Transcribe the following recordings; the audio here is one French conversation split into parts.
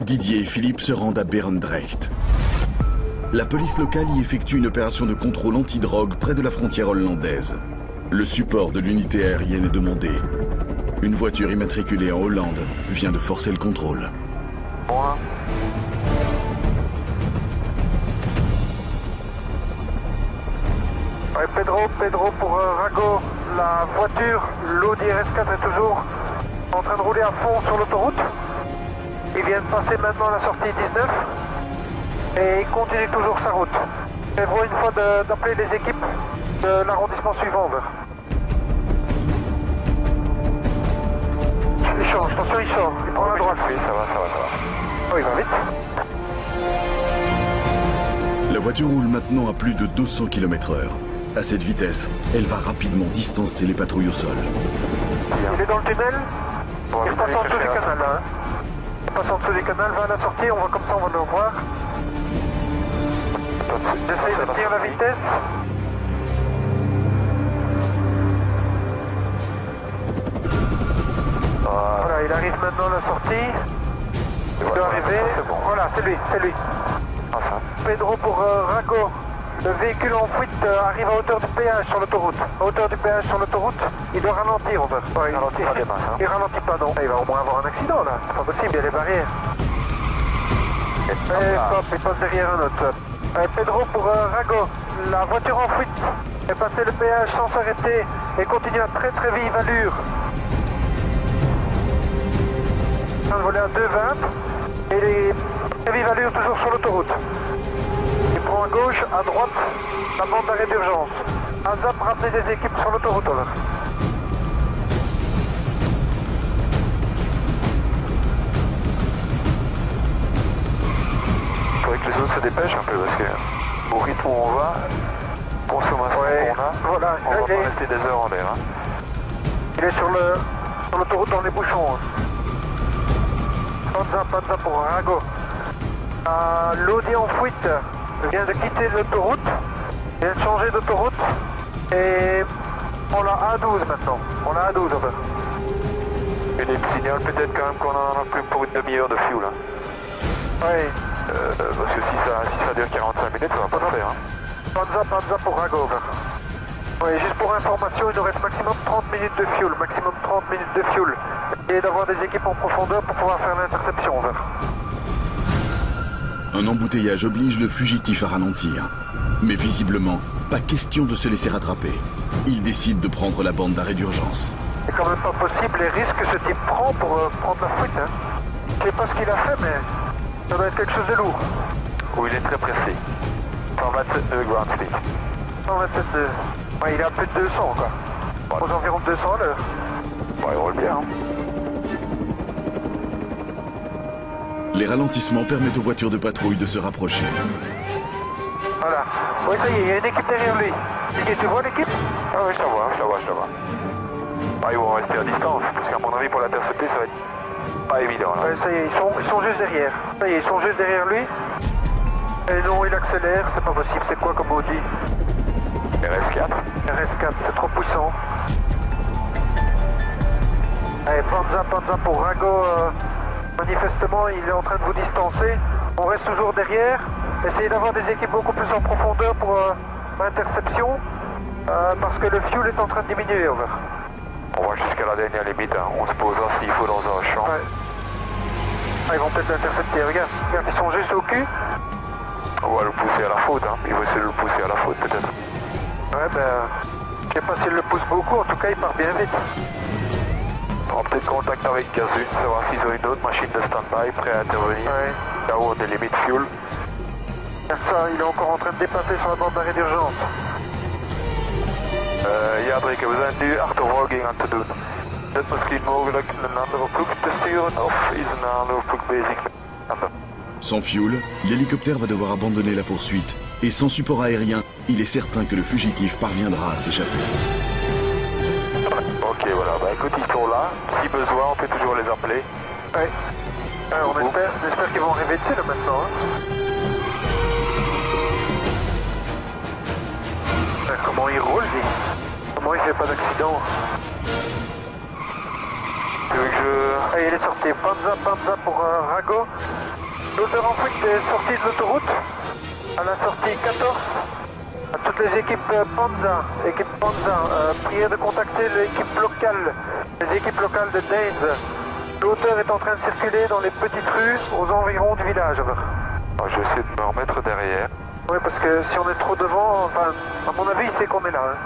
Didier et Philippe se rendent à Berendrecht. La police locale y effectue une opération de contrôle antidrogue près de la frontière hollandaise. Le support de l'unité aérienne est demandé. Une voiture immatriculée en Hollande vient de forcer le contrôle. Ouais, Pedro pour Rago, la voiture, l'Audi RS4 est toujours en train de rouler à fond sur l'autoroute. Il vient de passer maintenant la sortie 19 et il continue toujours sa route. Prévoit une fois d'appeler les équipes de l'arrondissement suivant. Il change, attention, il sort, il prend la droite. Oui, ça va. Oh, il va vite. La voiture roule maintenant à plus de 200 km/h. À cette vitesse, elle va rapidement distancer les patrouilles au sol. Il est dans le tunnel, il passe en dessous du canal là. Hein. Il passe en dessous du canal, va à la sortie, on va comme ça, on va le voir. J'essaye de tenir la vitesse. Voilà, il arrive maintenant à la sortie. Il doit arriver. Bon. Voilà, c'est lui. Pedro pour Rago. Le véhicule en fuite arrive à hauteur du péage sur l'autoroute. À hauteur du péage sur l'autoroute, il doit ralentir. Ouais, il ralentit pas des masses. Hein. Il ralentit pas, non. Il va au moins avoir un accident là. C'est pas possible, il y a les barrières. Et hop, il passe derrière un autre. Pedro pour Rago. La voiture en fuite est passée le péage sans s'arrêter et continue à très vive allure. En train de voler à 2,20 et les très vive allure toujours sur l'autoroute. Il prend à gauche, à droite, la bande d'arrêt d'urgence. ASAP, ramener des équipes sur l'autoroute alors. Il faudrait que les autres se dépêchent un peu parce que au rythme où on va, consommation qu'on a, voilà, on va pas rester des heures en l'air. Hein. Il est sur l'autoroute dans les bouchons. Panza pour Rago. L'Audi en fuite vient de quitter l'autoroute, vient de changer d'autoroute et on l'a A12 maintenant. On l'a A12 en fait. Et les signale peut-être quand même qu'on en a plus pour une demi-heure de fuel. Hein. Oui. Parce que si ça dure 45 minutes, ça va pas le faire. Hein. Panza pour Rago. Oui, juste pour information, il nous reste maximum 30 minutes de fuel, maximum 30 minutes de fuel. Et d'avoir des équipes en profondeur pour pouvoir faire l'interception. Un embouteillage oblige le fugitif à ralentir. Mais visiblement, pas question de se laisser rattraper. Il décide de prendre la bande d'arrêt d'urgence. C'est quand même pas possible les risques que ce type prend pour prendre la fuite. Hein. Je sais pas ce qu'il a fait, mais ça doit être quelque chose de lourd. Où il est très pressé. 127 de ground speed. 127 de... Ouais, il est à plus de 200 quoi. Aux environs de 200 à l'heure. Ouais, il roule bien. Hein. Les ralentissements permettent aux voitures de patrouille de se rapprocher. Voilà. Oui, ça y est, il y a une équipe derrière lui. Tu vois l'équipe? Ah oui, je la vois. Ah, ils vont rester à distance, parce qu'à mon avis, pour l'intercepter, ça va être pas évident. Là. Ouais, ça y est, ils sont juste derrière. Ça y est, ils sont juste derrière lui. Et non, il accélère, c'est pas possible. C'est quoi comme Audi? RS4. RS4, c'est trop puissant. Allez, Panza pour Rago. Manifestement, il est en train de vous distancer. On reste toujours derrière. Essayez d'avoir des équipes beaucoup plus en profondeur pour l'interception. Parce que le fuel est en train de diminuer, over. On va jusqu'à la dernière limite. Hein. On se posera s'il faut dans un champ. Ouais. Ah, ils vont peut-être l'intercepter. Regarde, ils sont juste au cul. On va le pousser à la faute. Hein. Il va essayer de le pousser à la faute, peut-être. Ouais, ben... Je sais pas s'il le pousse beaucoup. En tout cas, il part bien vite. On va peut-être contact avec Gazune, savoir s'ils ont une autre machine de stand-by prêt à intervenir. Ouais. Là où on a des limites fuel. Ça, il est encore en train de dépasser sur la bande d'arrêt d'urgence. Ja, Drake, we zijn nu achtervolging aan het doen. Is het misschien mogelijk een andere ploeg te sturen of is een andere ploeg bezig met een ander? Sans fuel, l'hélicoptère va devoir abandonner la poursuite. Et sans support aérien, il est certain que le fugitif parviendra à s'échapper. Ok, voilà. Bah écoute, ils sont là. Si besoin, on peut toujours les appeler. Ouais. On espère qu'ils vont arriver dessus là maintenant. Hein. Comment il roule, lui? Comment il fait pas d'accident? Tu veux que je... Allez, il est sorti. Panza pour Rago. L'auteur en fuite est sorti de l'autoroute, à la sortie 14. À toutes les équipes Panza, priez de contacter l'équipe locale, les équipes locales de Daines. L'auteur est en train de circuler dans les petites rues aux environs du village. Je vais essayer de me remettre derrière. Oui, parce que si on est trop devant, enfin, à mon avis, il sait qu'on est là. Hein.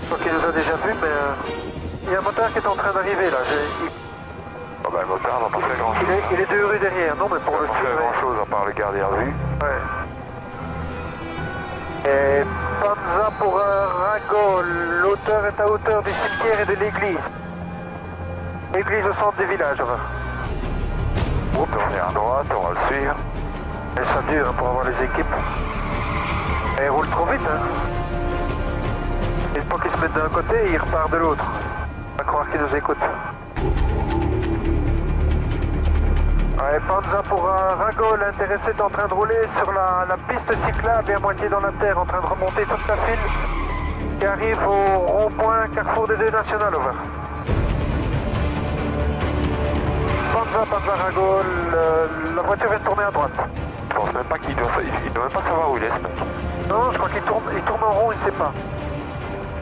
Je crois qu'il nous a déjà vus, mais il y a un motard qui est en train d'arriver là. Oh ben, le motard n'a pas fait grand chose. Il est 2 rues derrière, non, mais pour le Il n'a pas fait grand chose à part le garder à vue. Ouais. Et Panza pour Rago, l'auteur est à hauteur du cimetière et de l'église. Église au centre du village. On tourne à droite, on va le suivre. Et ça dure hein, pour avoir les équipes. Et il roule trop vite. Hein. Une fois qu'il se met d'un côté, il repart de l'autre. On va croire qu'il nous écoute. Ouais, Panza pour Rago, l'intéressé est en train de rouler sur la piste cyclable et à moitié dans la terre, en train de remonter toute la file qui arrive au rond-point Carrefour des Deux Nationales, over. Panza Rago, la voiture vient de tourner à droite. Je pense même pas qu'il doit même pas savoir où il est ce mec. Non, je crois qu'il tourne en rond, il sait pas.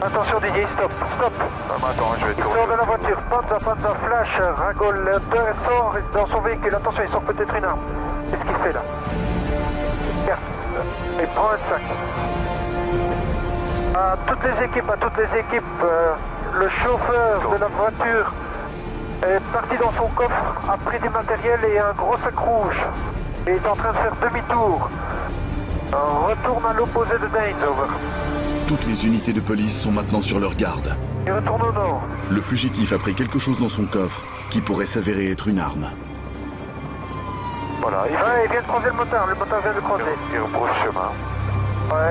Attention Didier, stop. Ah, mais attends, je vais Il tourner. sort de la voiture, Panza, flash, Rago, l'auteur sort dans son véhicule. Attention, il sort peut-être une arme. Qu'est-ce qu'il fait là? Regarde, il prend un sac. À toutes les équipes, le chauffeur de la voiture est parti dans son coffre, a pris du matériel et un gros sac rouge. Et est en train de faire demi-tour. Retourne à l'opposé de Daines, over. Toutes les unités de police sont maintenant sur leur garde. Il retourne au nord. Le fugitif a pris quelque chose dans son coffre qui pourrait s'avérer être une arme. Voilà, Il vient de croiser le motard vient de croiser. il rebrousse chemin.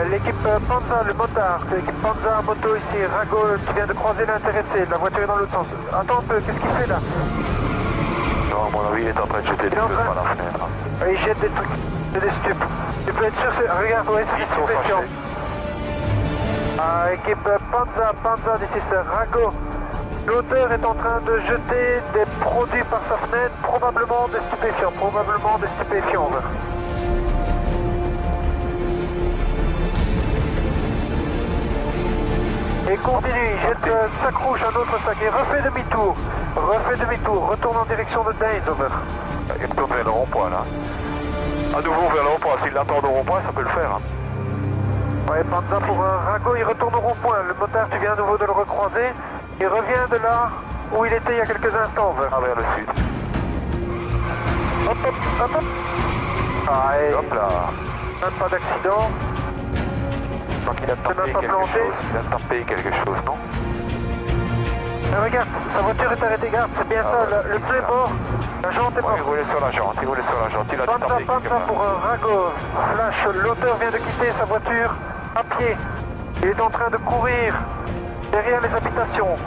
L'équipe Panza, le motard, c'est l'équipe Panza, moto ici, Rago qui vient de croiser l'intéressé, la voiture est dans l'autre sens. Attends un peu, qu'est-ce qu'il fait là? Non, à mon avis, il est en train de jeter des trucs par la fenêtre. Il jette des trucs, c'est des stupes. Tu peux être sûr, regarde, ouais, c'est des stupéfiants. Équipe Panza, d'ici c'est Rago. L'auteur est en train de jeter des produits par sa fenêtre, probablement des stupéfiants. Et continue, il jette un sac rouge, un autre sac, et refait demi-tour, retourne en direction de Daines, over. Il retourne vers le rond-point là. À nouveau vers le rond-point, s'il l'attend au rond-point, ça peut le faire. Hein. Ouais, Panza pour Rago, il retourne au rond-point. Le motard, tu viens à nouveau de le recroiser. Il revient de là où il était il y a quelques instants, over. Ah, vers le sud. Hop. Ah, et Hop là. même pas d'accident. Donc il a tapé quelque chose, non? Mais regarde, sa voiture est arrêtée, garde, c'est bien ça, le pneu est mort, la jante est Il morte. roulait sur la jante, il a tapé quelque Panza pour Rago, flash, l'auteur vient de quitter sa voiture à pied. Il est en train de courir derrière les habitations.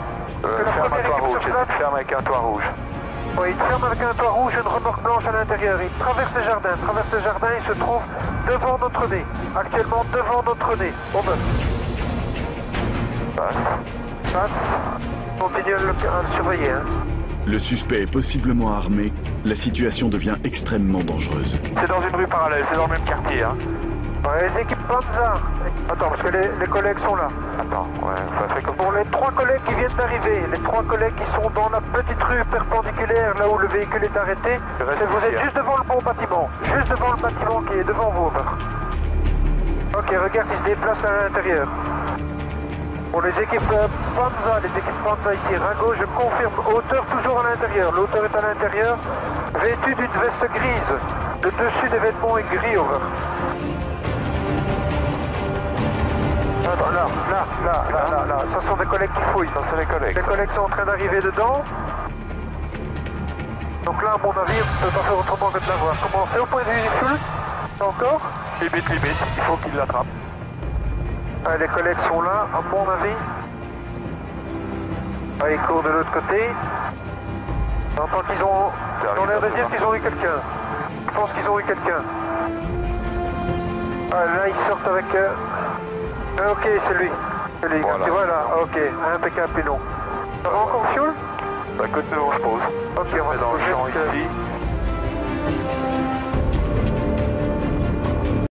Ferme un toit rouge, ferme avec un toit rouge. Oui, il ferme avec un toit rouge, une remorque blanche à l'intérieur. Il traverse le jardin, il se trouve devant notre nez. Actuellement devant notre nez. Over. Passe. Continue à le surveiller. Hein. Le suspect est possiblement armé. La situation devient extrêmement dangereuse. C'est dans une rue parallèle, c'est dans le même quartier. Hein. Ouais, les équipes Panza. Attends, parce que les collègues sont là. Attends, ouais, ça fait comme... Pour les 3 collègues qui viennent d'arriver, les 3 collègues qui sont dans la petite rue perpendiculaire, là où le véhicule est arrêté, vous êtes juste devant le bon bâtiment. Juste devant le bâtiment qui est devant vous. Ok, regarde, ils se déplacent à l'intérieur. Pour les équipes Panza ici, Rago, je confirme, hauteur toujours à l'intérieur. L'auteur est à l'intérieur, vêtu d'une veste grise. Le dessus des vêtements est gris, over. Attends, là. Ça sont des collègues qui fouillent. Ça, c'est les collègues. Les collègues sont en train d'arriver dedans. Donc là, à mon avis, on ne peut pas faire autrement que de l'avoir. Comment c'est au point de vue du full? Encore? Limite, il faut qu'il l'attrape. Les collègues sont là, à mon avis. Ils courent de l'autre côté. J'entends qu'ils ont... Ils ont l'air de dire qu'ils ont eu quelqu'un. Je pense qu'ils ont eu quelqu'un. Là, ils sortent avec... ok, c'est lui. Voilà, ok. Impeccable pilon. Ça va encore fuel? Bah écoute, on se pose. Ok, on va dans le champ juste, ici.